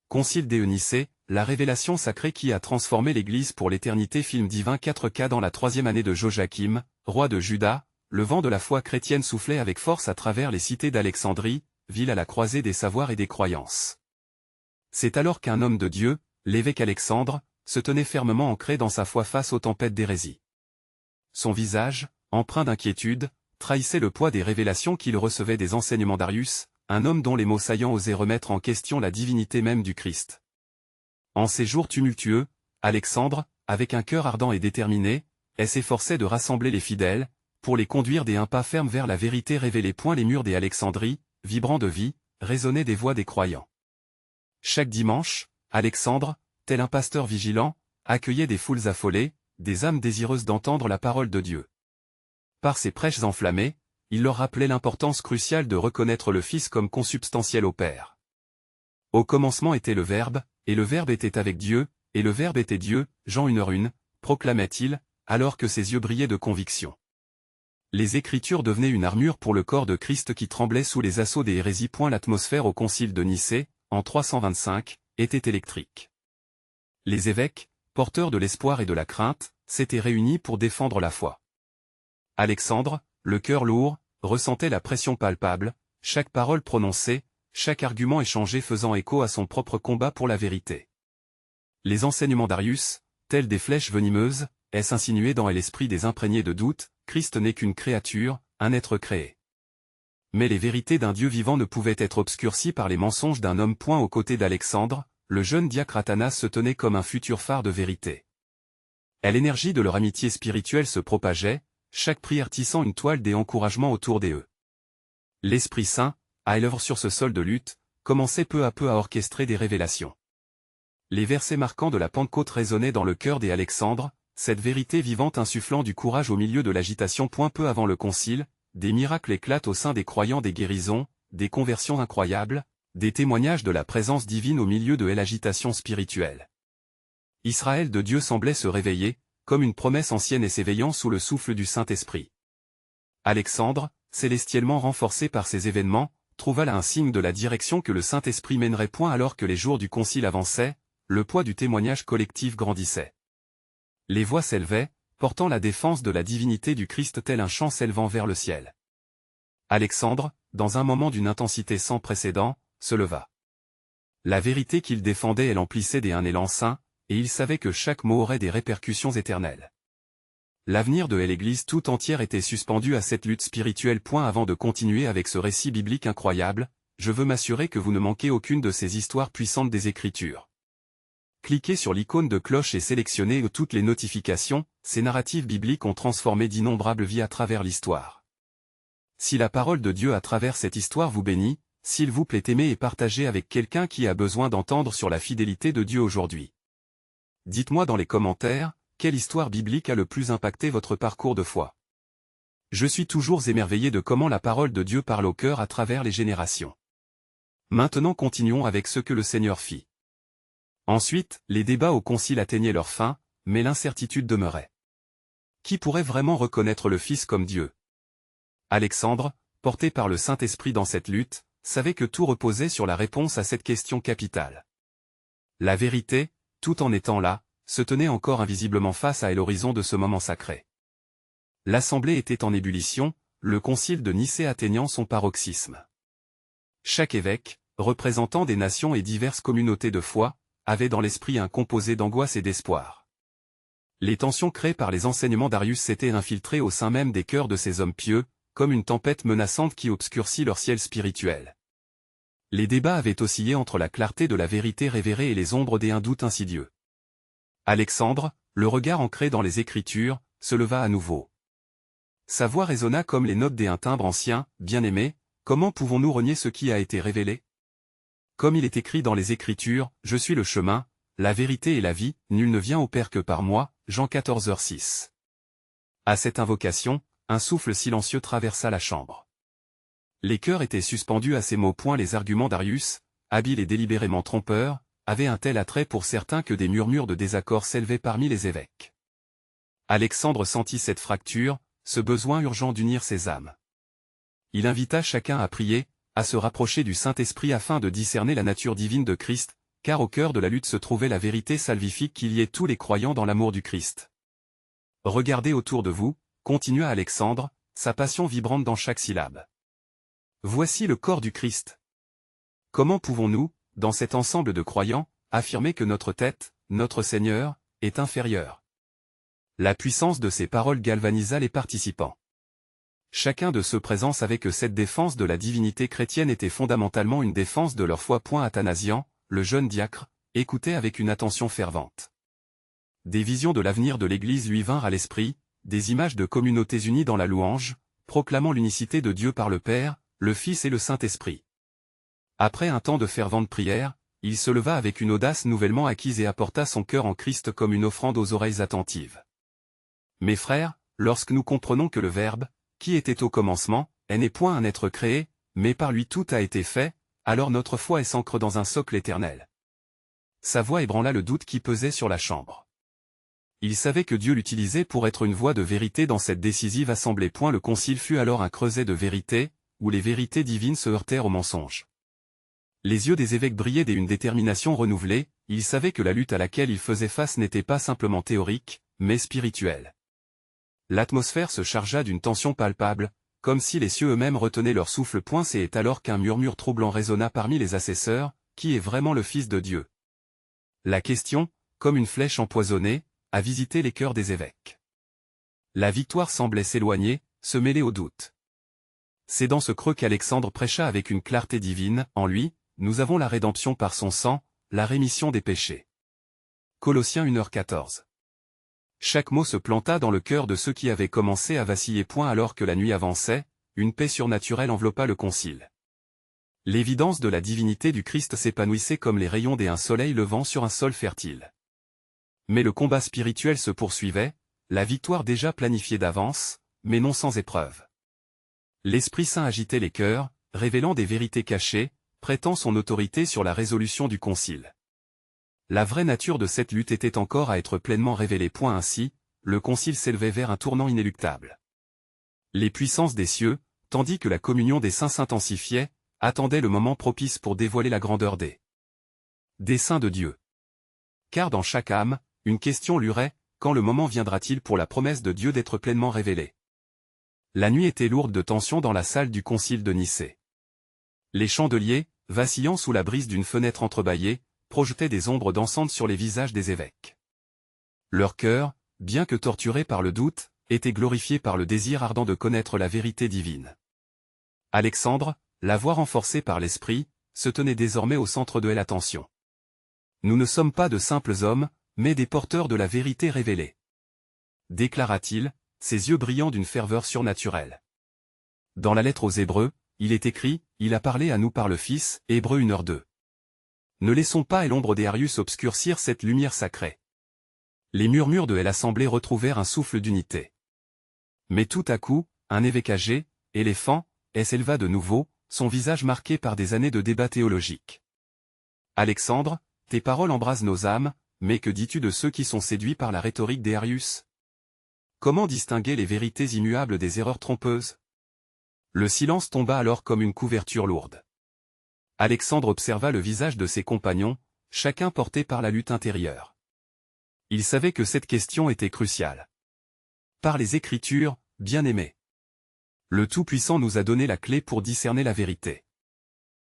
Concile d'Éonicée, la révélation sacrée qui a transformé l'Église pour l'éternité. Film divin 4K. Dans la 3e année de Joachim, roi de Juda, le vent de la foi chrétienne soufflait avec force à travers les cités d'Alexandrie, ville à la croisée des savoirs et des croyances. C'est alors qu'un homme de Dieu, l'évêque Alexandre, se tenait fermement ancré dans sa foi face aux tempêtes d'hérésie. Son visage, empreint d'inquiétude, trahissait le poids des révélations qu'il recevait des enseignements d'Arius, un homme dont les mots saillants osaient remettre en question la divinité même du Christ. En ces jours tumultueux, Alexandre, avec un cœur ardent et déterminé, s'efforçait de rassembler les fidèles, pour les conduire des un pas ferme vers la vérité révélée. Les murs des Alexandries, vibrants de vie, résonnaient des voix des croyants. Chaque dimanche, Alexandre, tel un pasteur vigilant, accueillait des foules affolées, des âmes désireuses d'entendre la parole de Dieu. Par ses prêches enflammés, il leur rappelait l'importance cruciale de reconnaître le Fils comme consubstantiel au Père. Au commencement était le Verbe, et le Verbe était avec Dieu, et le Verbe était Dieu, Jean 1h1, proclamait-il, alors que ses yeux brillaient de conviction. Les Écritures devenaient une armure pour le corps de Christ qui tremblait sous les assauts des hérésies. L'atmosphère au concile de Nicée, en 325, était électrique. Les évêques, porteurs de l'espoir et de la crainte, s'étaient réunis pour défendre la foi. Alexandre, le cœur lourd, ressentait la pression palpable, chaque parole prononcée, chaque argument échangé faisant écho à son propre combat pour la vérité. Les enseignements d'Arius, tels des flèches venimeuses, insinuaient dans l'esprit des imprégnés de doute, Christ n'est qu'une créature, un être créé. Mais les vérités d'un Dieu vivant ne pouvaient être obscurcies par les mensonges d'un homme. Aux côtés d'Alexandre, le jeune diacre Athanas se tenait comme un futur phare de vérité. L'énergie de leur amitié spirituelle se propageait, chaque prière tissant une toile d'encouragement autour d'eux. L'Esprit Saint, à l'œuvre sur ce sol de lutte, commençait peu à peu à orchestrer des révélations. Les versets marquants de la Pentecôte résonnaient dans le cœur des Alexandres, cette vérité vivante insufflant du courage au milieu de l'agitation. Peu avant le concile, des miracles éclatent au sein des croyants, des guérisons, des conversions incroyables, des témoignages de la présence divine au milieu de l'agitation spirituelle. Israël de Dieu semblait se réveiller, comme une promesse ancienne et s'éveillant sous le souffle du Saint-Esprit. Alexandre, célestiellement renforcé par ces événements, trouva là un signe de la direction que le Saint-Esprit mènerait. Alors que les jours du concile avançaient, le poids du témoignage collectif grandissait. Les voix s'élevaient, portant la défense de la divinité du Christ tel un chant s'élevant vers le ciel. Alexandre, dans un moment d'une intensité sans précédent, se leva. La vérité qu'il défendait l'emplissait d'un élan saint, et il savait que chaque mot aurait des répercussions éternelles. L'avenir de l'Église tout entière était suspendu à cette lutte spirituelle. Avant de continuer avec ce récit biblique incroyable, je veux m'assurer que vous ne manquez aucune de ces histoires puissantes des Écritures. Cliquez sur l'icône de cloche et sélectionnez toutes les notifications. Ces narratives bibliques ont transformé d'innombrables vies à travers l'histoire. Si la parole de Dieu à travers cette histoire vous bénit, s'il vous plaît aimez et partagez avec quelqu'un qui a besoin d'entendre sur la fidélité de Dieu aujourd'hui. Dites-moi dans les commentaires, quelle histoire biblique a le plus impacté votre parcours de foi. Je suis toujours émerveillé de comment la parole de Dieu parle au cœur à travers les générations. Maintenant continuons avec ce que le Seigneur fit. Ensuite, les débats au concile atteignaient leur fin, mais l'incertitude demeurait. Qui pourrait vraiment reconnaître le Fils comme Dieu? Alexandre, porté par le Saint-Esprit dans cette lutte, savait que tout reposait sur la réponse à cette question capitale. La vérité, tout en étant là, se tenait encore invisiblement face à l'horizon de ce moment sacré. L'assemblée était en ébullition, le concile de Nicée atteignant son paroxysme. Chaque évêque, représentant des nations et diverses communautés de foi, avait dans l'esprit un composé d'angoisse et d'espoir. Les tensions créées par les enseignements d'Arius s'étaient infiltrées au sein même des cœurs de ces hommes pieux, comme une tempête menaçante qui obscurcit leur ciel spirituel. Les débats avaient oscillé entre la clarté de la vérité révélée et les ombres d'un doute insidieux. Alexandre, le regard ancré dans les Écritures, se leva à nouveau. Sa voix résonna comme les notes d'un timbre ancien. Bien-aimés, comment pouvons-nous renier ce qui a été révélé? Comme il est écrit dans les Écritures, je suis le chemin, la vérité et la vie, nul ne vient au Père que par moi, Jean 14h6. À cette invocation, un souffle silencieux traversa la chambre. Les cœurs étaient suspendus à ces mots. Les arguments d'Arius, habiles et délibérément trompeurs, avaient un tel attrait pour certains que des murmures de désaccord s'élevaient parmi les évêques. Alexandre sentit cette fracture, ce besoin urgent d'unir ses âmes. Il invita chacun à prier, à se rapprocher du Saint-Esprit afin de discerner la nature divine de Christ, car au cœur de la lutte se trouvait la vérité salvifique qui liait tous les croyants dans l'amour du Christ. Regardez autour de vous, continua Alexandre, sa passion vibrante dans chaque syllabe. Voici le corps du Christ. Comment pouvons-nous, dans cet ensemble de croyants, affirmer que notre tête, notre Seigneur, est inférieure? La puissance de ces paroles galvanisa les participants. Chacun de ceux présents savait que cette défense de la divinité chrétienne était fondamentalement une défense de leur foi. Athanasian, le jeune diacre, écoutait avec une attention fervente. Des visions de l'avenir de l'Église lui vinrent à l'esprit, des images de communautés unies dans la louange, proclamant l'unicité de Dieu par le Père, le Fils et le Saint-Esprit. Après un temps de fervente prière, il se leva avec une audace nouvellement acquise et apporta son cœur en Christ comme une offrande aux oreilles attentives. Mes frères, lorsque nous comprenons que le Verbe, qui était au commencement, n'est point un être créé, mais par lui tout a été fait, alors notre foi est s'ancre dans un socle éternel. Sa voix ébranla le doute qui pesait sur la chambre. Il savait que Dieu l'utilisait pour être une voix de vérité dans cette décisive assemblée. Le concile fut alors un creuset de vérité, où les vérités divines se heurtèrent aux mensonges. Les yeux des évêques brillaient d'une détermination renouvelée, ils savaient que la lutte à laquelle ils faisaient face n'était pas simplement théorique, mais spirituelle. L'atmosphère se chargea d'une tension palpable, comme si les cieux eux-mêmes retenaient leur souffle. C'est alors qu'un murmure troublant résonna parmi les assesseurs, qui est vraiment le Fils de Dieu? La question, comme une flèche empoisonnée, a visité les cœurs des évêques. La victoire semblait s'éloigner, se mêler au doute. C'est dans ce creux qu'Alexandre prêcha avec une clarté divine, en lui, nous avons la rédemption par son sang, la rémission des péchés. Colossiens 1h14. Chaque mot se planta dans le cœur de ceux qui avaient commencé à vaciller. Alors que la nuit avançait, une paix surnaturelle enveloppa le concile. L'évidence de la divinité du Christ s'épanouissait comme les rayons d'un soleil levant sur un sol fertile. Mais le combat spirituel se poursuivait, la victoire déjà planifiée d'avance, mais non sans épreuve. L'Esprit Saint agitait les cœurs, révélant des vérités cachées, prêtant son autorité sur la résolution du concile. La vraie nature de cette lutte était encore à être pleinement révélée. Ainsi, le concile s'élevait vers un tournant inéluctable. Les puissances des cieux, tandis que la communion des saints s'intensifiait, attendaient le moment propice pour dévoiler la grandeur des desseins de Dieu. Car dans chaque âme, une question lurait, quand le moment viendra-t-il pour la promesse de Dieu d'être pleinement révélée? La nuit était lourde de tension dans la salle du concile de Nicée. Les chandeliers, vacillant sous la brise d'une fenêtre entrebâillée, projetaient des ombres dansantes sur les visages des évêques. Leur cœur, bien que torturé par le doute, était glorifié par le désir ardent de connaître la vérité divine. Alexandre, la voix renforcée par l'Esprit, se tenait désormais au centre de l'attention. Nous ne sommes pas de simples hommes, mais des porteurs de la vérité révélée. Déclara-t-il, ses yeux brillant d'une ferveur surnaturelle. Dans la lettre aux Hébreux, il est écrit, il a parlé à nous par le Fils, Hébreux 1h2. Ne laissons pas et l'ombre des Arius obscurcir cette lumière sacrée. Les murmures de l'assemblée retrouvèrent un souffle d'unité. Mais tout à coup, un évêque âgé, éléphant, s'éleva de nouveau, son visage marqué par des années de débat théologique. Alexandre, tes paroles embrasent nos âmes, mais que dis-tu de ceux qui sont séduits par la rhétorique des Arius? Comment distinguer les vérités immuables des erreurs trompeuses? Le silence tomba alors comme une couverture lourde. Alexandre observa le visage de ses compagnons, chacun porté par la lutte intérieure. Il savait que cette question était cruciale. Par les Écritures, bien-aimés, le Tout-Puissant nous a donné la clé pour discerner la vérité.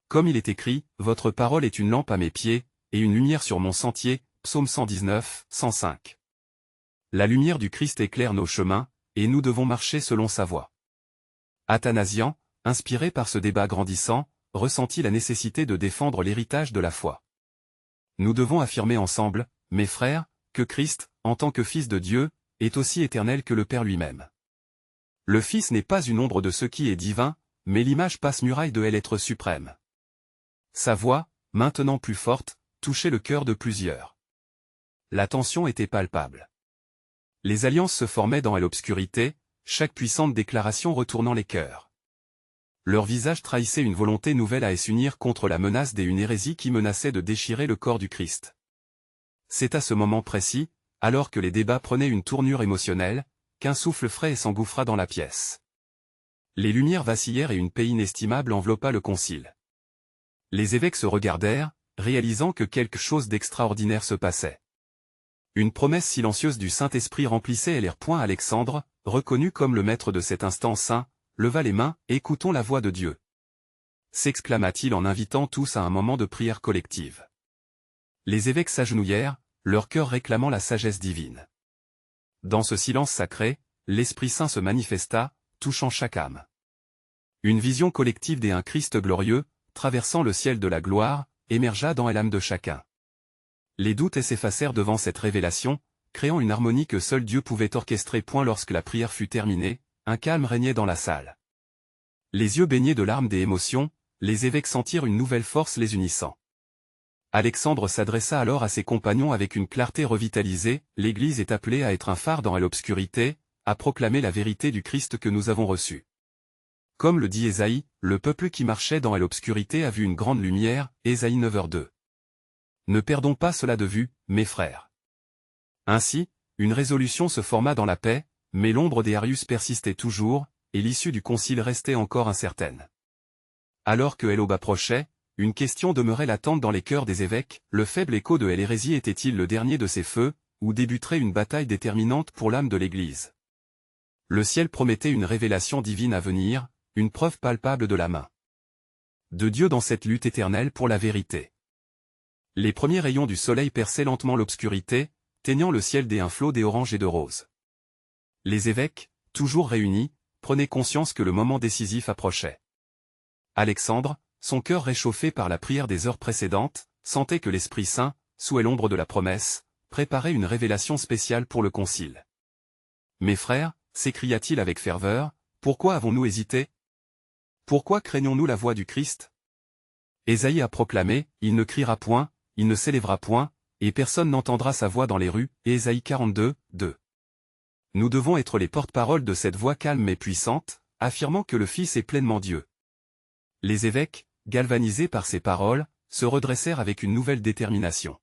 Comme il est écrit, votre parole est une lampe à mes pieds, et une lumière sur mon sentier, Psaume 119, 105. La lumière du Christ éclaire nos chemins, et nous devons marcher selon sa voie. Athanasian, inspiré par ce débat grandissant, ressentit la nécessité de défendre l'héritage de la foi. Nous devons affirmer ensemble, mes frères, que Christ, en tant que Fils de Dieu, est aussi éternel que le Père lui-même. Le Fils n'est pas une ombre de ce qui est divin, mais l'image passe-muraille de l'être suprême. Sa voix, maintenant plus forte, touchait le cœur de plusieurs. La tension était palpable. Les alliances se formaient dans l'obscurité, chaque puissante déclaration retournant les cœurs. Leur visage trahissait une volonté nouvelle à s'unir contre la menace d'une hérésie qui menaçait de déchirer le corps du Christ. C'est à ce moment précis, alors que les débats prenaient une tournure émotionnelle, qu'un souffle frais s'engouffra dans la pièce. Les lumières vacillèrent et une paix inestimable enveloppa le concile. Les évêques se regardèrent, réalisant que quelque chose d'extraordinaire se passait. Une promesse silencieuse du Saint-Esprit remplissait l'air. Alexandre, reconnu comme le maître de cet instant saint, leva les mains, « Écoutons la voix de Dieu », s'exclama-t-il en invitant tous à un moment de prière collective. Les évêques s'agenouillèrent, leur cœur réclamant la sagesse divine. Dans ce silence sacré, l'Esprit Saint se manifesta, touchant chaque âme. Une vision collective d'un Christ glorieux, traversant le ciel de la gloire, émergea dans l'âme de chacun. Les doutes s'effacèrent devant cette révélation, créant une harmonie que seul Dieu pouvait orchestrer. Lorsque la prière fut terminée, un calme régnait dans la salle. Les yeux baignés de larmes des émotions, les évêques sentirent une nouvelle force les unissant. Alexandre s'adressa alors à ses compagnons avec une clarté revitalisée, « L'Église est appelée à être un phare dans l'obscurité, à proclamer la vérité du Christ que nous avons reçu. Comme le dit Ésaïe, le peuple qui marchait dans l'obscurité a vu une grande lumière, Ésaïe 9h2. Ne perdons pas cela de vue, mes frères. » Ainsi, une résolution se forma dans la paix, mais l'ombre des Arius persistait toujours, et l'issue du concile restait encore incertaine. Alors que l'aube approchait, une question demeurait latente dans les cœurs des évêques, le faible écho de l'hérésie était-il le dernier de ces feux, ou débuterait une bataille déterminante pour l'âme de l'Église? Le ciel promettait une révélation divine à venir, une preuve palpable de la main de Dieu dans cette lutte éternelle pour la vérité. Les premiers rayons du soleil perçaient lentement l'obscurité, teignant le ciel d'un flot d'oranges et de roses. Les évêques, toujours réunis, prenaient conscience que le moment décisif approchait. Alexandre, son cœur réchauffé par la prière des heures précédentes, sentait que l'Esprit Saint, sous l'ombre de la promesse, préparait une révélation spéciale pour le concile. « Mes frères, s'écria-t-il avec ferveur, pourquoi avons-nous hésité? Pourquoi craignons-nous la voix du Christ? Ésaïe a proclamé, il ne criera point, il ne s'élèvera point, et personne n'entendra sa voix dans les rues, Ésaïe 42, 2. Nous devons être les porte-paroles de cette voix calme et puissante, affirmant que le Fils est pleinement Dieu. Les évêques, galvanisés par ces paroles, se redressèrent avec une nouvelle détermination.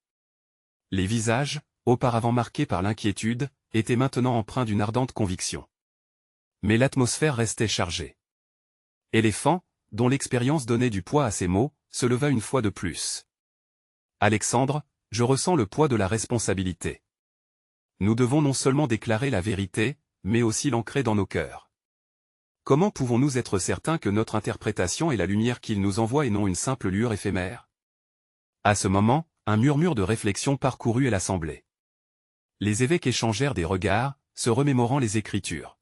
Les visages, auparavant marqués par l'inquiétude, étaient maintenant empreints d'une ardente conviction. Mais l'atmosphère restait chargée. Éléphant, dont l'expérience donnait du poids à ces mots, se leva une fois de plus. « Alexandre, je ressens le poids de la responsabilité. Nous devons non seulement déclarer la vérité, mais aussi l'ancrer dans nos cœurs. Comment pouvons-nous être certains que notre interprétation est la lumière qu'il nous envoie et non une simple lueur éphémère? » À ce moment, un murmure de réflexion parcourut l'assemblée. Les évêques échangèrent des regards, se remémorant les Écritures.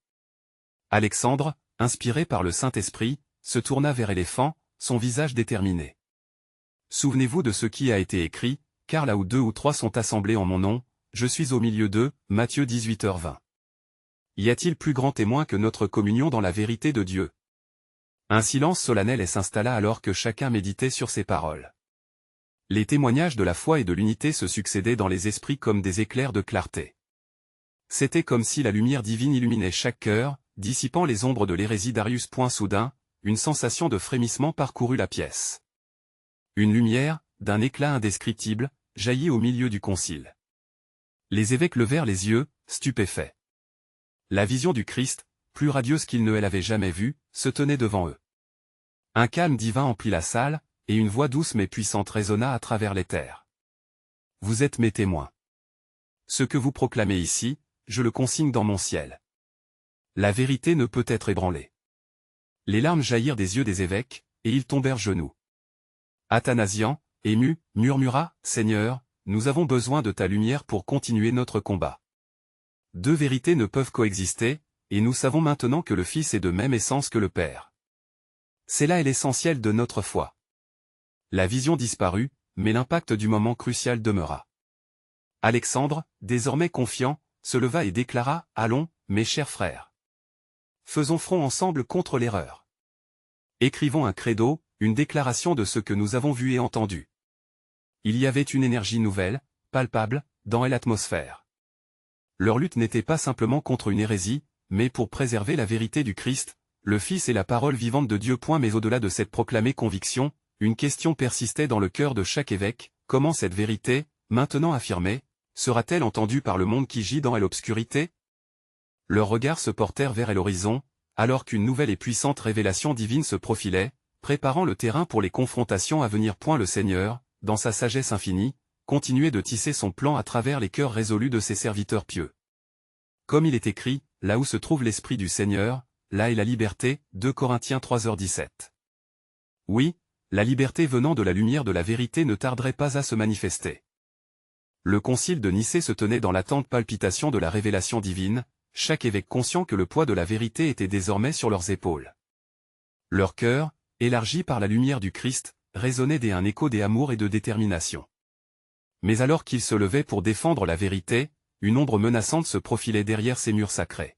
Alexandre, inspiré par le Saint-Esprit, se tourna vers Éléphant, son visage déterminé. « Souvenez-vous de ce qui a été écrit, car là où 2 ou 3 sont assemblés en mon nom, je suis au milieu d'eux. » Matthieu 18h20. Y a-t-il plus grand témoin que notre communion dans la vérité de Dieu? Un silence solennel s'installa alors que chacun méditait sur ces paroles. Les témoignages de la foi et de l'unité se succédaient dans les esprits comme des éclairs de clarté. C'était comme si la lumière divine illuminait chaque cœur, dissipant les ombres de l'hérésie d'Arius. Soudain, une sensation de frémissement parcourut la pièce. Une lumière, d'un éclat indescriptible, jaillit au milieu du concile. Les évêques levèrent les yeux, stupéfaits. La vision du Christ, plus radieuse qu'ils ne l'avaient jamais vue, se tenait devant eux. Un calme divin emplit la salle, et une voix douce mais puissante résonna à travers l'éther. « Vous êtes mes témoins. Ce que vous proclamez ici, je le consigne dans mon ciel. La vérité ne peut être ébranlée. » Les larmes jaillirent des yeux des évêques, et ils tombèrent genoux. Athanasian, ému, murmura, « Seigneur, nous avons besoin de ta lumière pour continuer notre combat. 2 vérités ne peuvent coexister, et nous savons maintenant que le Fils est de même essence que le Père. C'est là l'essentiel de notre foi. » La vision disparut, mais l'impact du moment crucial demeura. Alexandre, désormais confiant, se leva et déclara, « Allons, mes chers frères. Faisons front ensemble contre l'erreur. Écrivons un credo, une déclaration de ce que nous avons vu et entendu. » Il y avait une énergie nouvelle, palpable, dans l'atmosphère. Leur lutte n'était pas simplement contre une hérésie, mais pour préserver la vérité du Christ, le Fils et la parole vivante de Dieu. Mais au-delà de cette proclamée conviction, une question persistait dans le cœur de chaque évêque, comment cette vérité, maintenant affirmée, sera-t-elle entendue par le monde qui gît dans l'obscurité? Leurs regards se portèrent vers l'horizon, alors qu'une nouvelle et puissante révélation divine se profilait, préparant le terrain pour les confrontations à venir. Le Seigneur, dans sa sagesse infinie, continuait de tisser son plan à travers les cœurs résolus de ses serviteurs pieux. Comme il est écrit, là où se trouve l'Esprit du Seigneur, là est la liberté, 2 Corinthiens 3h17. Oui, la liberté venant de la lumière de la vérité ne tarderait pas à se manifester. Le concile de Nicée se tenait dans l'attente palpitation de la révélation divine, chaque évêque conscient que le poids de la vérité était désormais sur leurs épaules. Leur cœur, élargi par la lumière du Christ, résonnait d'un écho d'amour et de détermination. Mais alors qu'ils se levaient pour défendre la vérité, une ombre menaçante se profilait derrière ces murs sacrés.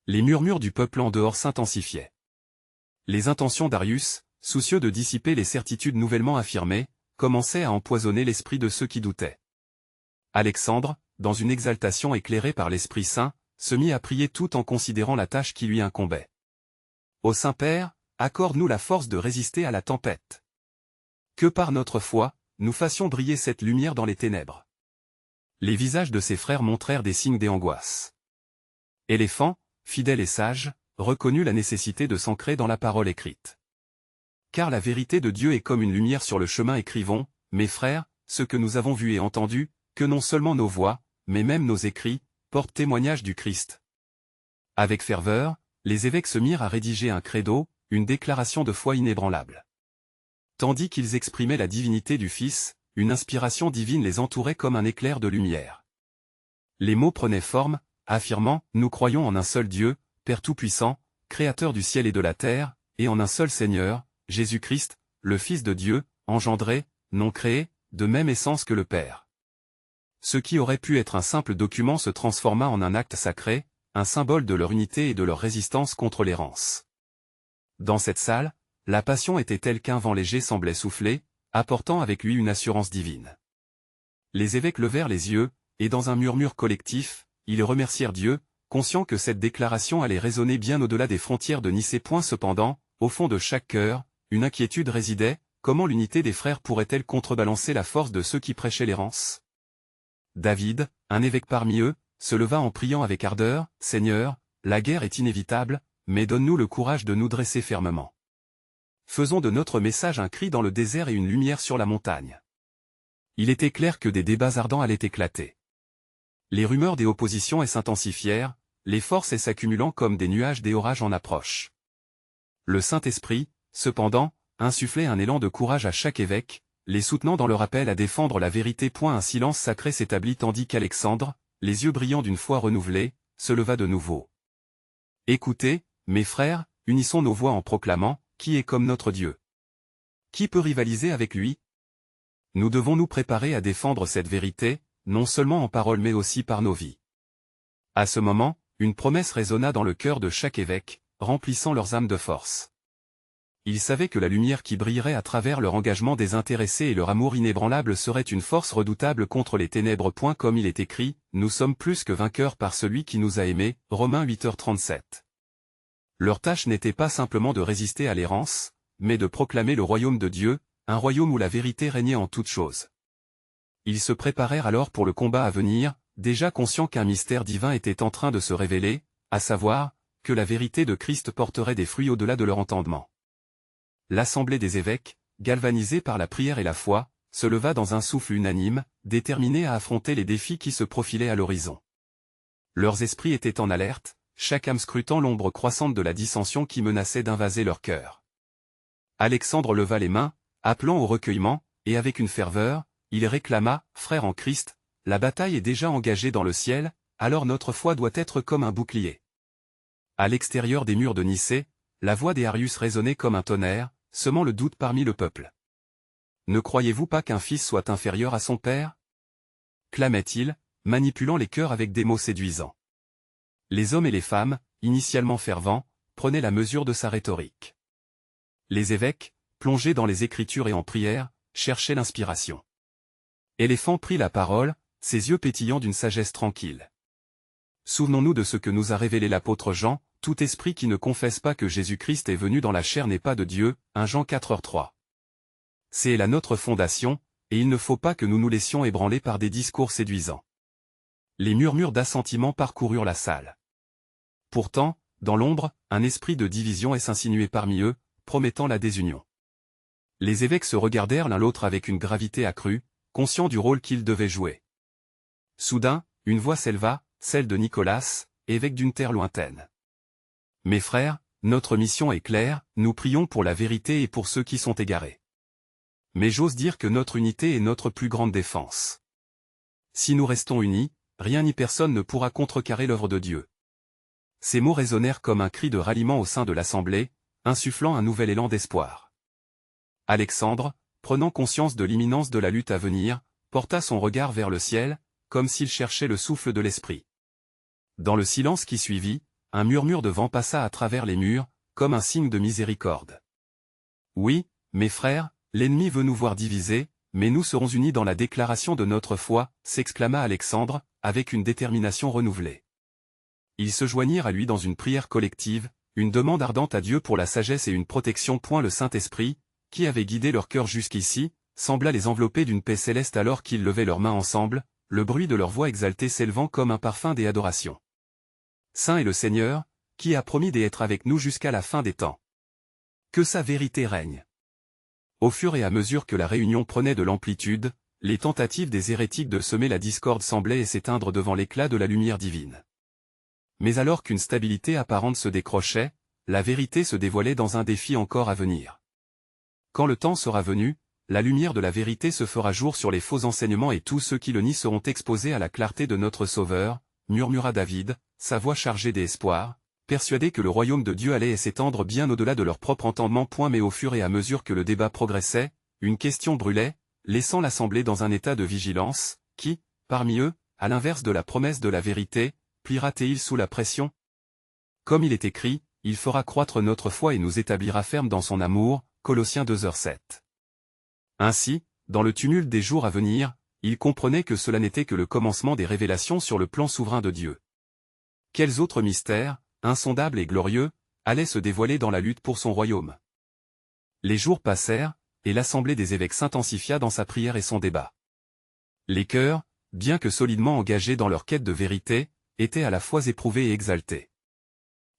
Les murmures du peuple en dehors s'intensifiaient. Les intentions d'Arius, soucieux de dissiper les certitudes nouvellement affirmées, commençaient à empoisonner l'esprit de ceux qui doutaient. Alexandre, dans une exaltation éclairée par l'Esprit Saint, se mit à prier tout en considérant la tâche qui lui incombait. Ô Saint-Père, accorde-nous la force de résister à la tempête. Que par notre foi, nous fassions briller cette lumière dans les ténèbres. Les visages de ses frères montrèrent des signes d'angoisse. Éléphant, fidèle et sage, reconnut la nécessité de s'ancrer dans la parole écrite. Car la vérité de Dieu est comme une lumière sur le chemin. Écrivons, mes frères, ce que nous avons vu et entendu, que non seulement nos voix, mais même nos écrits, portent témoignage du Christ. Avec ferveur, les évêques se mirent à rédiger un credo, une déclaration de foi inébranlable. Tandis qu'ils exprimaient la divinité du Fils, une inspiration divine les entourait comme un éclair de lumière. Les mots prenaient forme, affirmant « Nous croyons en un seul Dieu, Père Tout-Puissant, Créateur du ciel et de la terre, et en un seul Seigneur, Jésus-Christ, le Fils de Dieu, engendré, non créé, de même essence que le Père. » Ce qui aurait pu être un simple document se transforma en un acte sacré, un symbole de leur unité et de leur résistance contre l'errance. Dans cette salle, la passion était telle qu'un vent léger semblait souffler, apportant avec lui une assurance divine. Les évêques levèrent les yeux, et dans un murmure collectif, ils remercièrent Dieu, conscients que cette déclaration allait résonner bien au-delà des frontières de Nicée. Cependant, au fond de chaque cœur, une inquiétude résidait, comment l'unité des frères pourrait-elle contrebalancer la force de ceux qui prêchaient l'errance? David, un évêque parmi eux, se leva en priant avec ardeur, « Seigneur, la guerre est inévitable, mais donne-nous le courage de nous dresser fermement. Faisons de notre message un cri dans le désert et une lumière sur la montagne. » Il était clair que des débats ardents allaient éclater. Les rumeurs des oppositions s'intensifièrent, les forces s'accumulant comme des nuages des orages en approche. Le Saint-Esprit, cependant, insufflait un élan de courage à chaque évêque, les soutenant dans leur appel à défendre la vérité. Un silence sacré s'établit tandis qu'Alexandre, les yeux brillants d'une foi renouvelée, se leva de nouveau. « Écoutez, mes frères, unissons nos voix en proclamant, qui est comme notre Dieu? Qui peut rivaliser avec lui? Nous devons nous préparer à défendre cette vérité, non seulement en parole mais aussi par nos vies. » À ce moment, une promesse résonna dans le cœur de chaque évêque, remplissant leurs âmes de force. Ils savaient que la lumière qui brillerait à travers leur engagement désintéressé et leur amour inébranlable serait une force redoutable contre les ténèbres. Comme il est écrit, « Nous sommes plus que vainqueurs par celui qui nous a aimés » Romains 8h37. Leur tâche n'était pas simplement de résister à l'errance, mais de proclamer le royaume de Dieu, un royaume où la vérité régnait en toutes choses. Ils se préparèrent alors pour le combat à venir, déjà conscients qu'un mystère divin était en train de se révéler, à savoir, que la vérité de Christ porterait des fruits au-delà de leur entendement. L'assemblée des évêques, galvanisée par la prière et la foi, se leva dans un souffle unanime, déterminée à affronter les défis qui se profilaient à l'horizon. Leurs esprits étaient en alerte, chaque âme scrutant l'ombre croissante de la dissension qui menaçait d'invaser leur cœur. Alexandre leva les mains, appelant au recueillement, et avec une ferveur, il réclama, « Frères en Christ, la bataille est déjà engagée dans le ciel, alors notre foi doit être comme un bouclier. » À l'extérieur des murs de Nicée, la voix d'Arius résonnait comme un tonnerre, semant le doute parmi le peuple. « Ne croyez-vous pas qu'un fils soit inférieur à son père » clamait-il, manipulant les cœurs avec des mots séduisants. Les hommes et les femmes, initialement fervents, prenaient la mesure de sa rhétorique. Les évêques, plongés dans les Écritures et en prière, cherchaient l'inspiration. Éléphant prit la parole, ses yeux pétillants d'une sagesse tranquille. « Souvenons-nous de ce que nous a révélé l'apôtre Jean, tout esprit qui ne confesse pas que Jésus-Christ est venu dans la chair n'est pas de Dieu, 1 Jean 4h3. C'est là notre fondation, et il ne faut pas que nous nous laissions ébranler par des discours séduisants. » Les murmures d'assentiment parcoururent la salle. Pourtant, dans l'ombre, un esprit de division s'insinuait parmi eux, promettant la désunion. Les évêques se regardèrent l'un l'autre avec une gravité accrue, conscients du rôle qu'ils devaient jouer. Soudain, une voix s'éleva, celle de Nicolas, évêque d'une terre lointaine. « Mes frères, notre mission est claire, nous prions pour la vérité et pour ceux qui sont égarés. Mais j'ose dire que notre unité est notre plus grande défense. Si nous restons unis, rien ni personne ne pourra contrecarrer l'œuvre de Dieu. » Ces mots résonnèrent comme un cri de ralliement au sein de l'assemblée, insufflant un nouvel élan d'espoir. Alexandre, prenant conscience de l'imminence de la lutte à venir, porta son regard vers le ciel, comme s'il cherchait le souffle de l'esprit. Dans le silence qui suivit, un murmure de vent passa à travers les murs, comme un signe de miséricorde. « Oui, mes frères, l'ennemi veut nous voir divisés, mais nous serons unis dans la déclaration de notre foi, » s'exclama Alexandre, avec une détermination renouvelée. Ils se joignirent à lui dans une prière collective, une demande ardente à Dieu pour la sagesse et une protection. Le Saint-Esprit, qui avait guidé leur cœur jusqu'ici, sembla les envelopper d'une paix céleste alors qu'ils levaient leurs mains ensemble, le bruit de leur voix exaltée s'élevant comme un parfum des adorations. Saint est le Seigneur, qui a promis d'être avec nous jusqu'à la fin des temps. Que sa vérité règne. Au fur et à mesure que la réunion prenait de l'amplitude, les tentatives des hérétiques de semer la discorde semblaient s'éteindre devant l'éclat de la lumière divine. Mais alors qu'une stabilité apparente se décrochait, la vérité se dévoilait dans un défi encore à venir. Quand le temps sera venu, la lumière de la vérité se fera jour sur les faux enseignements et tous ceux qui le nient seront exposés à la clarté de notre Sauveur, murmura David, sa voix chargée d'espoir, persuadé que le royaume de Dieu allait s'étendre bien au-delà de leur propre entendement. Mais au fur et à mesure que le débat progressait, une question brûlait, laissant l'assemblée dans un état de vigilance, qui, parmi eux, à l'inverse de la promesse de la vérité, pliera-t-il sous la pression? Comme il est écrit, il fera croître notre foi et nous établira ferme dans son amour, Colossiens 2h7. Ainsi, dans le tumulte des jours à venir, il comprenait que cela n'était que le commencement des révélations sur le plan souverain de Dieu. Quels autres mystères, insondables et glorieux, allaient se dévoiler dans la lutte pour son royaume? Les jours passèrent, et l'assemblée des évêques s'intensifia dans sa prière et son débat. Les cœurs, bien que solidement engagés dans leur quête de vérité, étaient à la fois éprouvés et exaltés.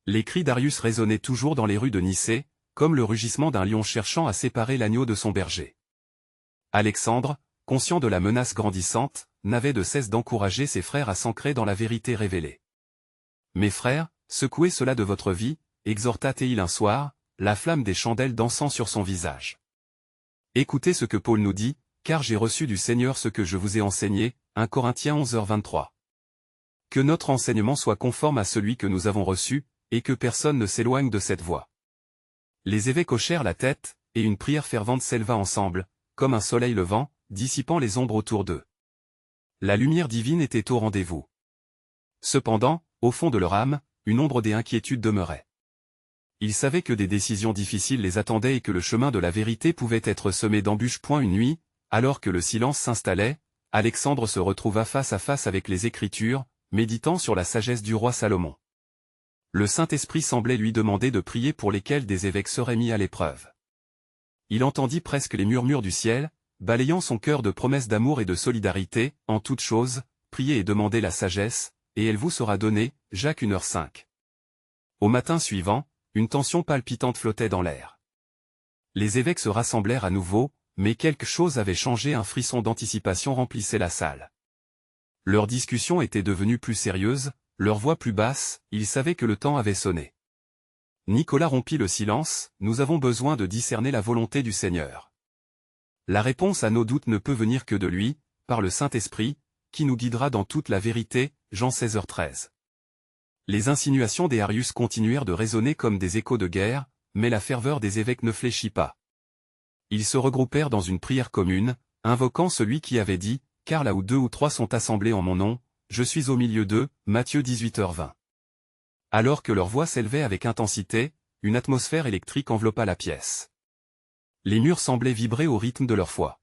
Les cris d'Arius résonnaient toujours dans les rues de Nicée, comme le rugissement d'un lion cherchant à séparer l'agneau de son berger. Alexandre, conscient de la menace grandissante, n'avait de cesse d'encourager ses frères à s'ancrer dans la vérité révélée. « Mes frères, secouez cela de votre vie, » exhorta-t-il un soir, la flamme des chandelles dansant sur son visage. « Écoutez ce que Paul nous dit, car j'ai reçu du Seigneur ce que je vous ai enseigné, 1 Corinthiens 11h23. Que notre enseignement soit conforme à celui que nous avons reçu, et que personne ne s'éloigne de cette voie. » Les évêques hochèrent la tête, et une prière fervente s'éleva ensemble, comme un soleil levant, dissipant les ombres autour d'eux. La lumière divine était au rendez-vous. Cependant, au fond de leur âme, une ombre d'inquiétude demeurait. Ils savaient que des décisions difficiles les attendaient et que le chemin de la vérité pouvait être semé d'embûches. Une nuit, alors que le silence s'installait, Alexandre se retrouva face à face avec les Écritures, méditant sur la sagesse du roi Salomon. Le Saint-Esprit semblait lui demander de prier pour lesquels des évêques seraient mis à l'épreuve. Il entendit presque les murmures du ciel, balayant son cœur de promesses d'amour et de solidarité. En toute chose, priez et demandez la sagesse, et elle vous sera donnée. Jacques 1h5. Au matin suivant, une tension palpitante flottait dans l'air. Les évêques se rassemblèrent à nouveau, mais quelque chose avait changé. Un frisson d'anticipation remplissait la salle. Leur discussion était devenue plus sérieuse, leur voix plus basse, ils savaient que le temps avait sonné. Nicolas rompit le silence, « Nous avons besoin de discerner la volonté du Seigneur. La réponse à nos doutes ne peut venir que de lui, par le Saint-Esprit, qui nous guidera dans toute la vérité. » Jean 16h13. Les insinuations des Arius continuèrent de résonner comme des échos de guerre, mais la ferveur des évêques ne fléchit pas. Ils se regroupèrent dans une prière commune, invoquant celui qui avait dit, « Car là où 2 ou 3 sont assemblés en mon nom, je suis au milieu d'eux. » Matthieu 18h20. Alors que leur voix s'élevait avec intensité, une atmosphère électrique enveloppa la pièce. Les murs semblaient vibrer au rythme de leur foi.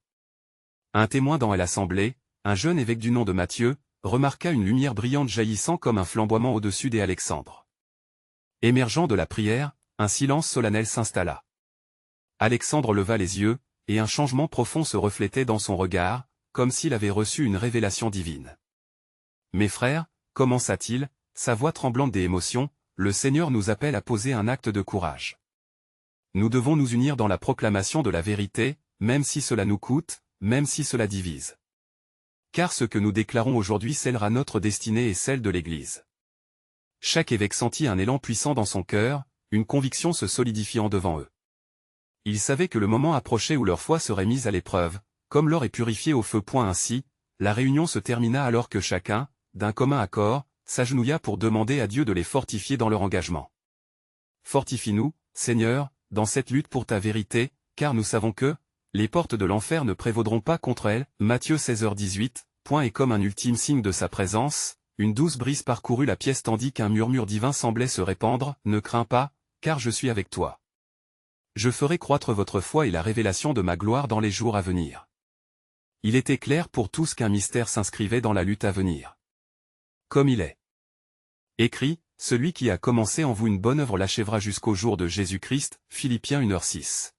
Un témoin dans l'assemblée, un jeune évêque du nom de Matthieu, remarqua une lumière brillante jaillissant comme un flamboiement au-dessus des Alexandres. Émergeant de la prière, un silence solennel s'installa. Alexandre leva les yeux, et un changement profond se reflétait dans son regard, comme s'il avait reçu une révélation divine. « Mes frères, commença-t-il, sa voix tremblante d'émotion, le Seigneur nous appelle à poser un acte de courage. nous devons nous unir dans la proclamation de la vérité, même si cela nous coûte, même si cela divise. Car ce que nous déclarons aujourd'hui scellera notre destinée et celle de l'Église. Chaque évêque sentit un élan puissant dans son cœur, une conviction se solidifiant devant eux. Ils savaient que le moment approchait où leur foi serait mise à l'épreuve, comme l'or est purifié au feu. Ainsi, la réunion se termina alors que chacun, d'un commun accord, s'agenouilla pour demander à Dieu de les fortifier dans leur engagement. Fortifie-nous, Seigneur, dans cette lutte pour ta vérité, car nous savons que les portes de l'enfer ne prévaudront pas contre elle. Matthieu 16h18. Et comme un ultime signe de sa présence, une douce brise parcourut la pièce tandis qu'un murmure divin semblait se répandre. Ne crains pas, car je suis avec toi. Je ferai croître votre foi et la révélation de ma gloire dans les jours à venir. Il était clair pour tous qu'un mystère s'inscrivait dans la lutte à venir. Comme il est écrit, celui qui a commencé en vous une bonne œuvre l'achèvera jusqu'au jour de Jésus-Christ. Philippiens 1h6.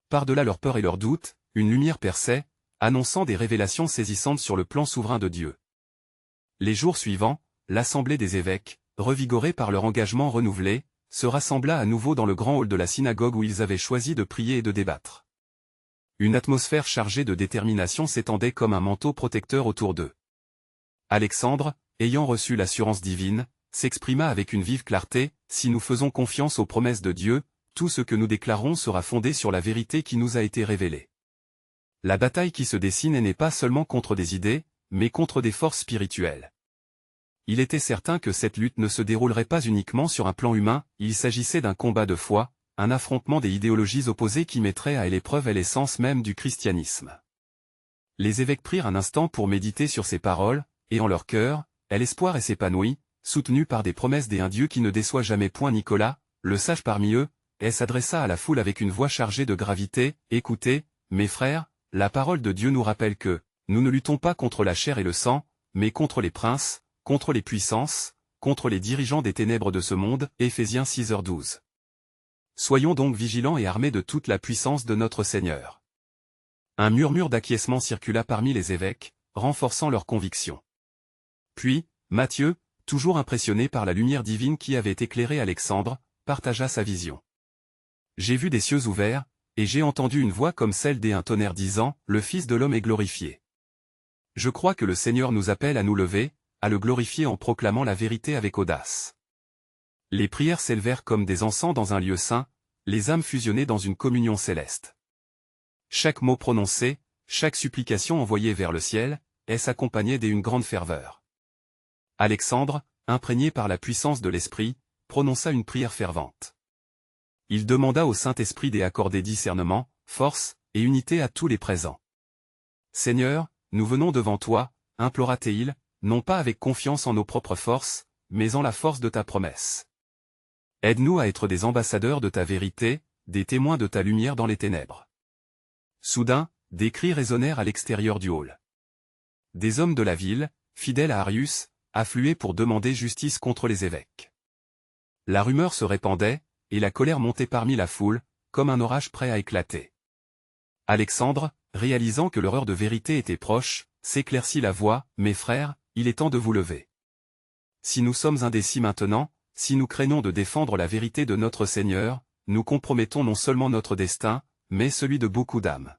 Par-delà leur peur et leurs doutes, une lumière perçait, annonçant des révélations saisissantes sur le plan souverain de Dieu. Les jours suivants, l'assemblée des évêques, revigorée par leur engagement renouvelé, se rassembla à nouveau dans le grand hall de la synagogue où ils avaient choisi de prier et de débattre. Une atmosphère chargée de détermination s'étendait comme un manteau protecteur autour d'eux. Alexandre, ayant reçu l'assurance divine, s'exprima avec une vive clarté, « Si nous faisons confiance aux promesses de Dieu, tout ce que nous déclarons sera fondé sur la vérité qui nous a été révélée. » La bataille qui se dessine n'est pas seulement contre des idées, mais contre des forces spirituelles. Il était certain que cette lutte ne se déroulerait pas uniquement sur un plan humain, il s'agissait d'un combat de foi, un affrontement des idéologies opposées qui mettrait à l'épreuve l'essence même du christianisme. Les évêques prirent un instant pour méditer sur ces paroles, et en leur cœur, l'espoir s'épanouit, soutenu par des promesses d'un Dieu qui ne déçoit jamais. Nicolas, le sage parmi eux, s'adressa à la foule avec une voix chargée de gravité, « Écoutez, mes frères, la parole de Dieu nous rappelle que, nous ne luttons pas contre la chair et le sang, mais contre les princes, contre les puissances, contre les dirigeants des ténèbres de ce monde. » Éphésiens 6h12. Soyons donc vigilants et armés de toute la puissance de notre Seigneur. Un murmure d'acquiescement circula parmi les évêques, renforçant leur conviction. Puis, Matthieu, toujours impressionné par la lumière divine qui avait éclairé Alexandre, partagea sa vision. « J'ai vu des cieux ouverts, et j'ai entendu une voix comme celle d'un tonnerre disant, « Le Fils de l'homme est glorifié. » Je crois que le Seigneur nous appelle à nous lever, à le glorifier en proclamant la vérité avec audace. Les prières s'élevèrent comme des encens dans un lieu saint, les âmes fusionnées dans une communion céleste. Chaque mot prononcé, chaque supplication envoyée vers le ciel, s'accompagnait d'une grande ferveur. Alexandre, imprégné par la puissance de l'Esprit, prononça une prière fervente. Il demanda au Saint-Esprit d'accorder discernement, force et unité à tous les présents. « Seigneur, nous venons devant toi, » implora-t-il, non pas avec confiance en nos propres forces, mais en la force de ta promesse. Aide-nous à être des ambassadeurs de ta vérité, des témoins de ta lumière dans les ténèbres. Soudain, des cris résonnèrent à l'extérieur du hall. Des hommes de la ville, fidèles à Arius, affluaient pour demander justice contre les évêques. La rumeur se répandait, et la colère montait parmi la foule, comme un orage prêt à éclater. Alexandre, réalisant que l'heure de vérité était proche, s'éclaircit la voix, « Mes frères, il est temps de vous lever. Si nous sommes indécis maintenant, si nous craignons de défendre la vérité de notre Seigneur, nous compromettons non seulement notre destin, mais celui de beaucoup d'âmes. »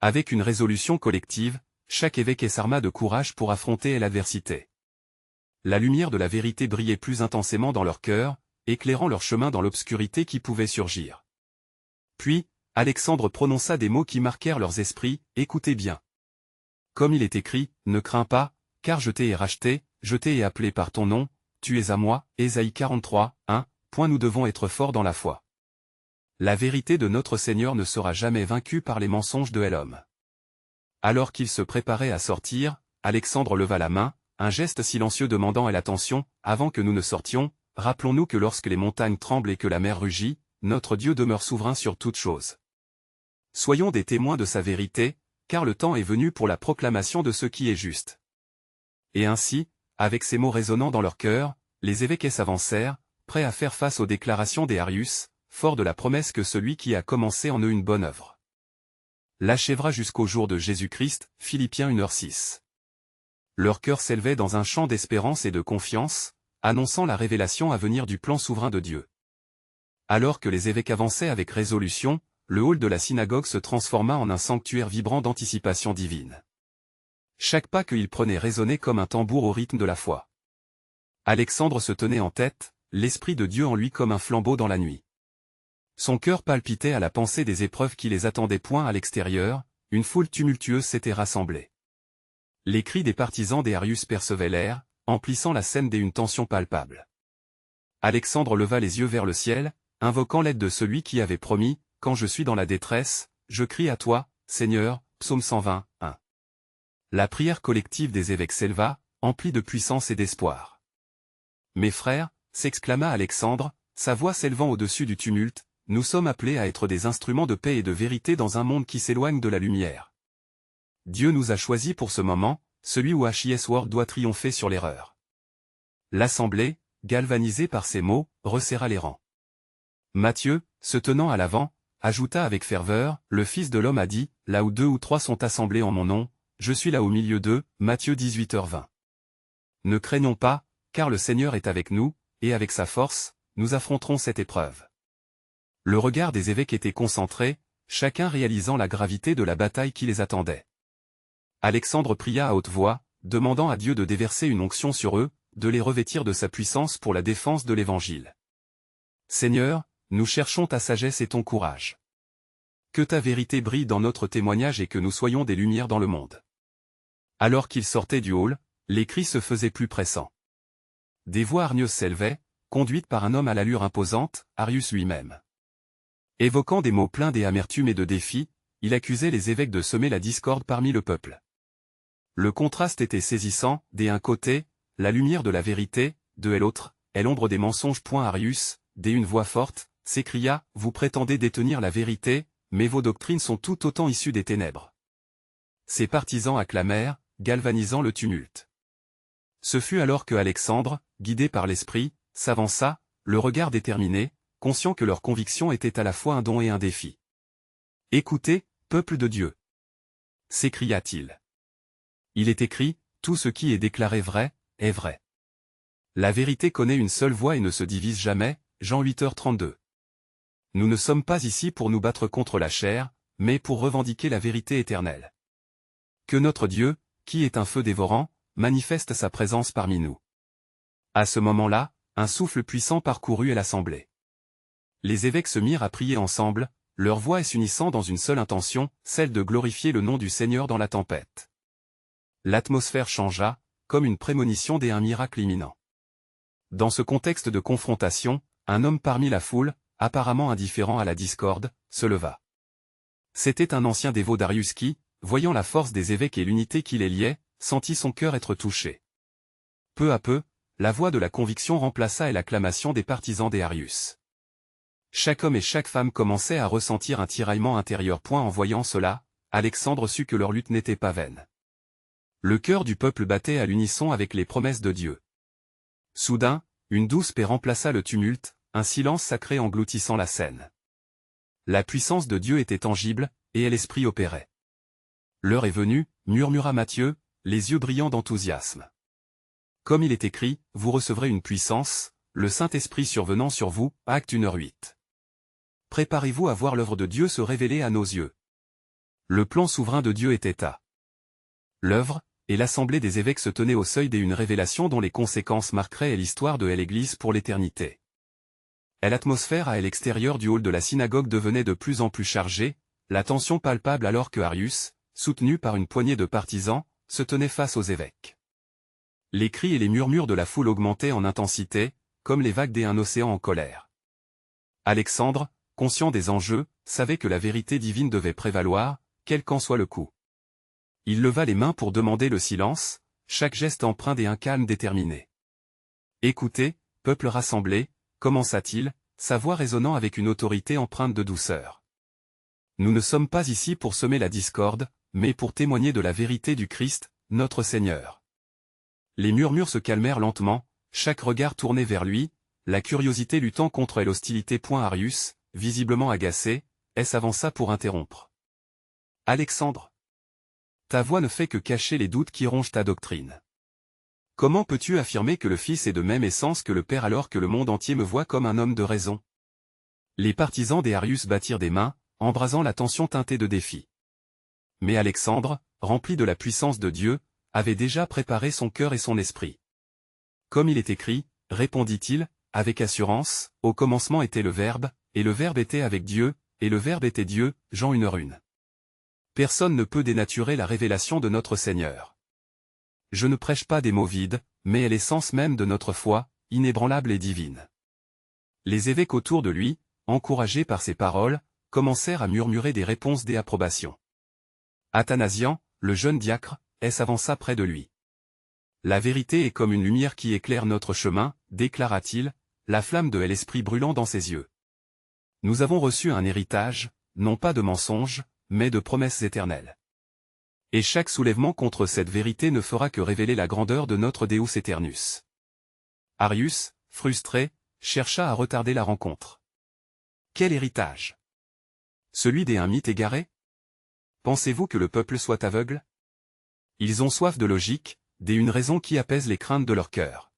Avec une résolution collective, chaque évêque s'arma de courage pour affronter l'adversité. La lumière de la vérité brillait plus intensément dans leur cœur, éclairant leur chemin dans l'obscurité qui pouvait surgir. Puis, Alexandre prononça des mots qui marquèrent leurs esprits, « Écoutez bien. Comme il est écrit, ne crains pas, car je t'ai racheté, je t'ai appelé par ton nom, tu es à moi. » Ésaïe 43, 1. Nous devons être forts dans la foi. La vérité de notre Seigneur ne sera jamais vaincue par les mensonges de l'homme. Alors qu'il se préparait à sortir, Alexandre leva la main, un geste silencieux demandant l'attention, « Avant que nous ne sortions, rappelons-nous que lorsque les montagnes tremblent et que la mer rugit, notre Dieu demeure souverain sur toutes choses. Soyons des témoins de sa vérité, car le temps est venu pour la proclamation de ce qui est juste. » Et ainsi, avec ces mots résonnant dans leur cœur, les évêques s'avancèrent, prêts à faire face aux déclarations des Arius, forts de la promesse que celui qui a commencé en eux une bonne œuvre l'achèvera jusqu'au jour de Jésus-Christ. Philippiens 1h6. Leur cœur s'élevait dans un chant d'espérance et de confiance, annonçant la révélation à venir du plan souverain de Dieu. Alors que les évêques avançaient avec résolution, le hall de la synagogue se transforma en un sanctuaire vibrant d'anticipation divine. Chaque pas qu'ils prenaient résonnait comme un tambour au rythme de la foi. Alexandre se tenait en tête, l'Esprit de Dieu en lui comme un flambeau dans la nuit. Son cœur palpitait à la pensée des épreuves qui les attendaient. Point à l'extérieur, une foule tumultueuse s'était rassemblée. Les cris des partisans des Arius percevaient l'air, emplissant la scène d'une tension palpable. Alexandre leva les yeux vers le ciel, invoquant l'aide de celui qui avait promis, « Quand je suis dans la détresse, je crie à toi, Seigneur » Psaume 121. La prière collective des évêques s'éleva, emplie de puissance et d'espoir. « Mes frères » s'exclama Alexandre, sa voix s'élevant au-dessus du tumulte, « nous sommes appelés à être des instruments de paix et de vérité dans un monde qui s'éloigne de la lumière. Dieu nous a choisis pour ce moment, celui où H.I.S. Ward doit triompher sur l'erreur. » L'assemblée, galvanisée par ces mots, resserra les rangs. Matthieu, se tenant à l'avant, ajouta avec ferveur, « Le Fils de l'homme a dit, là où 2 ou 3 sont assemblés en mon nom, je suis là au milieu d'eux. » Matthieu 18h20. Ne craignons pas, car le Seigneur est avec nous, et avec sa force, nous affronterons cette épreuve. Le regard des évêques était concentré, chacun réalisant la gravité de la bataille qui les attendait. Alexandre pria à haute voix, demandant à Dieu de déverser une onction sur eux, de les revêtir de sa puissance pour la défense de l'Évangile. Seigneur, nous cherchons ta sagesse et ton courage. Que ta vérité brille dans notre témoignage et que nous soyons des lumières dans le monde. Alors qu'ils sortaient du hall, les cris se faisaient plus pressants. Des voix hargneuses s'élevaient, conduites par un homme à l'allure imposante, Arius lui-même. Évoquant des mots pleins d'amertume et de défi, il accusait les évêques de semer la discorde parmi le peuple. Le contraste était saisissant, d'un côté, la lumière de la vérité, de l'autre, est l'ombre des mensonges. Arius, d'une voix forte, s'écria, « Vous prétendez détenir la vérité, mais vos doctrines sont tout autant issues des ténèbres. » Ses partisans acclamèrent, galvanisant le tumulte. Ce fut alors que Alexandre, guidé par l'Esprit, s'avança, le regard déterminé, conscient que leur conviction était à la fois un don et un défi. « Écoutez, peuple de Dieu !» s'écria-t-il. Il est écrit, tout ce qui est déclaré vrai, est vrai. La vérité connaît une seule voix et ne se divise jamais, Jean 8h32. Nous ne sommes pas ici pour nous battre contre la chair, mais pour revendiquer la vérité éternelle. Que notre Dieu, qui est un feu dévorant, manifeste sa présence parmi nous. À ce moment-là, un souffle puissant parcourut l'assemblée. Les évêques se mirent à prier ensemble, leur voix s'unissant dans une seule intention, celle de glorifier le nom du Seigneur dans la tempête. L'atmosphère changea, comme une prémonition d'un miracle imminent. Dans ce contexte de confrontation, un homme parmi la foule, apparemment indifférent à la discorde, se leva. C'était un ancien dévot d'Arius qui, voyant la force des évêques et l'unité qui les liait, sentit son cœur être touché. Peu à peu, la voix de la conviction remplaça l'acclamation des partisans des Arius. Chaque homme et chaque femme commençaient à ressentir un tiraillement intérieur. En voyant cela, Alexandre sut que leur lutte n'était pas vaine. Le cœur du peuple battait à l'unisson avec les promesses de Dieu. Soudain, une douce paix remplaça le tumulte, un silence sacré engloutissant la scène. La puissance de Dieu était tangible, et l'Esprit opérait. L'heure est venue, murmura Matthieu, les yeux brillants d'enthousiasme. Comme il est écrit, vous recevrez une puissance, le Saint-Esprit survenant sur vous, Actes 1h08. Préparez-vous à voir l'œuvre de Dieu se révéler à nos yeux. Le plan souverain de Dieu était à l'œuvre, et l'assemblée des évêques se tenait au seuil d'une révélation dont les conséquences marqueraient l'histoire de l'Église pour l'éternité. L'atmosphère à l'extérieur du hall de la synagogue devenait de plus en plus chargée, la tension palpable alors que Arius, soutenu par une poignée de partisans, se tenait face aux évêques. Les cris et les murmures de la foule augmentaient en intensité, comme les vagues d'un océan en colère. Alexandre, conscient des enjeux, savait que la vérité divine devait prévaloir, quel qu'en soit le coût. Il leva les mains pour demander le silence, chaque geste empreint d'un calme déterminé. « Écoutez, peuple rassemblé », commença-t-il, sa voix résonnant avec une autorité empreinte de douceur. « Nous ne sommes pas ici pour semer la discorde, mais pour témoigner de la vérité du Christ, notre Seigneur. » Les murmures se calmèrent lentement, chaque regard tourné vers lui, la curiosité luttant contre l'hostilité. Arius, visiblement agacé, s'avança pour interrompre. « Alexandre, ta voix ne fait que cacher les doutes qui rongent ta doctrine. Comment peux-tu affirmer que le Fils est de même essence que le Père alors que le monde entier me voit comme un homme de raison? Les partisans des Arius battirent des mains, embrasant la tension teintée de défi. Mais Alexandre, rempli de la puissance de Dieu, avait déjà préparé son cœur et son esprit. Comme il est écrit, répondit-il, avec assurance, au commencement était le Verbe, et le Verbe était avec Dieu, et le Verbe était Dieu, Jean 1:1. Personne ne peut dénaturer la révélation de notre Seigneur. Je ne prêche pas des mots vides, mais est l'essence même de notre foi, inébranlable et divine. Les évêques autour de lui, encouragés par ces paroles, commencèrent à murmurer des réponses d'approbation. Athanasian, le jeune diacre, s'avança près de lui. La vérité est comme une lumière qui éclaire notre chemin, déclara-t-il, la flamme de l'esprit brûlant dans ses yeux. Nous avons reçu un héritage, non pas de mensonges, mais de promesses éternelles. Et chaque soulèvement contre cette vérité ne fera que révéler la grandeur de notre Deus Aeternus. Arius, frustré, chercha à retarder la rencontre. Quel héritage? Celui des mythes égarés? Pensez-vous que le peuple soit aveugle? Ils ont soif de logique, une raison qui apaise les craintes de leur cœur.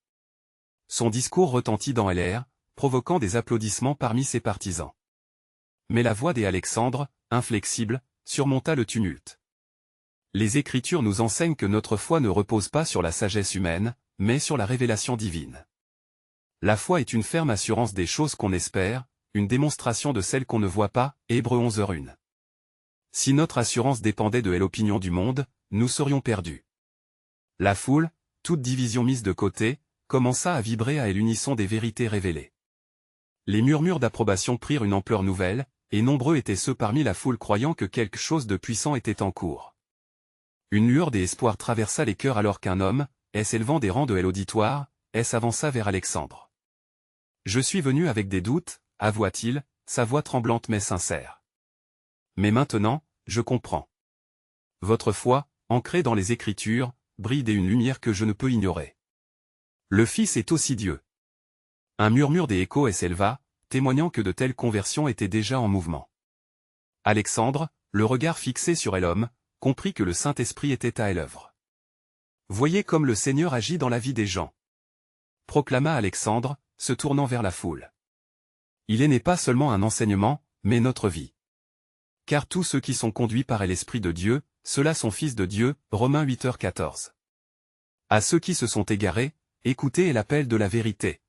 Son discours retentit dans l'air, provoquant des applaudissements parmi ses partisans. Mais la voix d'Alexandre, inflexible, surmonta le tumulte. Les Écritures nous enseignent que notre foi ne repose pas sur la sagesse humaine, mais sur la révélation divine. La foi est une ferme assurance des choses qu'on espère, une démonstration de celles qu'on ne voit pas, Hébreux 11:1. Si notre assurance dépendait de l'opinion du monde, nous serions perdus. La foule, toute division mise de côté, commença à vibrer à l'unisson des vérités révélées. Les murmures d'approbation prirent une ampleur nouvelle, et nombreux étaient ceux parmi la foule croyant que quelque chose de puissant était en cours. Une lueur d'espoir traversa les cœurs alors qu'un homme, s'élevant des rangs de l'auditoire, s'avança vers Alexandre. « Je suis venu avec des doutes, avoua-t-il, sa voix tremblante mais sincère. Mais maintenant, je comprends. Votre foi, ancrée dans les Écritures, brille d'une lumière que je ne peux ignorer. Le Fils est aussi Dieu. » Un murmure des échos s'éleva, témoignant que de telles conversions étaient déjà en mouvement. Alexandre, le regard fixé sur l'homme, comprit que le Saint-Esprit était à l'œuvre. « Voyez comme le Seigneur agit dans la vie des gens. » Proclama Alexandre, se tournant vers la foule. Il n'est pas seulement un enseignement, mais notre vie. Car tous ceux qui sont conduits par l'Esprit de Dieu, ceux-là sont fils de Dieu, Romains 8:14. À ceux qui se sont égarés, écoutez l'appel de la vérité.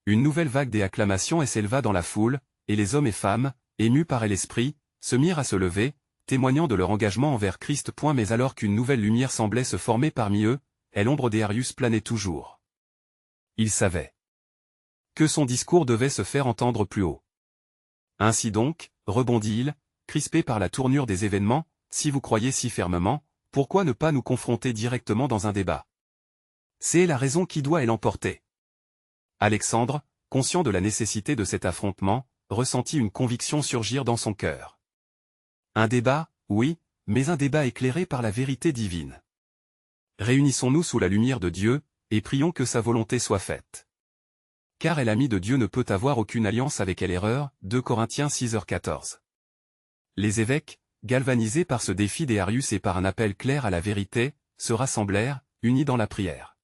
Une nouvelle vague d'acclamations s'éleva dans la foule, et les hommes et femmes, émus par l'Esprit, se mirent à se lever, témoignant de leur engagement envers Christ. Mais alors qu'une nouvelle lumière semblait se former parmi eux, l'ombre d'Arius planait toujours. Ils savaient que son discours devait se faire entendre plus haut. Ainsi donc, rebondit-il, crispé par la tournure des événements, si vous croyez si fermement, pourquoi ne pas nous confronter directement dans un débat? C'est la raison qui doit l'emporter. Alexandre, conscient de la nécessité de cet affrontement, ressentit une conviction surgir dans son cœur. Un débat, oui, mais un débat éclairé par la vérité divine. Réunissons-nous sous la lumière de Dieu, et prions que sa volonté soit faite. Car l'ami de Dieu ne peut avoir aucune alliance avec l'erreur, 2 Corinthiens 6:14. Les évêques, galvanisés par ce défi d'Arius et par un appel clair à la vérité, se rassemblèrent, unis dans la prière.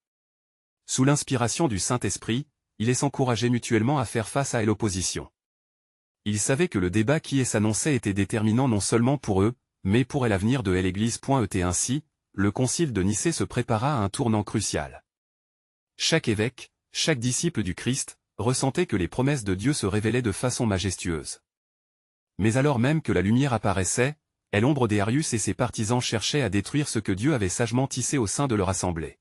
Sous l'inspiration du Saint-Esprit, ils s'encourageaient mutuellement à faire face à l'opposition. Ils savaient que le débat qui s'annonçait était déterminant non seulement pour eux, mais pour l'avenir de l'Église. Ainsi, le concile de Nicée se prépara à un tournant crucial. Chaque évêque, chaque disciple du Christ, ressentait que les promesses de Dieu se révélaient de façon majestueuse. Mais alors même que la lumière apparaissait, l'ombre d'Arius et ses partisans cherchaient à détruire ce que Dieu avait sagement tissé au sein de leur assemblée.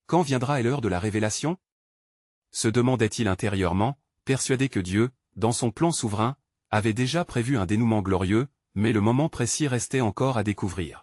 Quand viendra l'heure de la révélation? Se demandait-il intérieurement, persuadé que Dieu, dans son plan souverain, avait déjà prévu un dénouement glorieux, mais le moment précis restait encore à découvrir.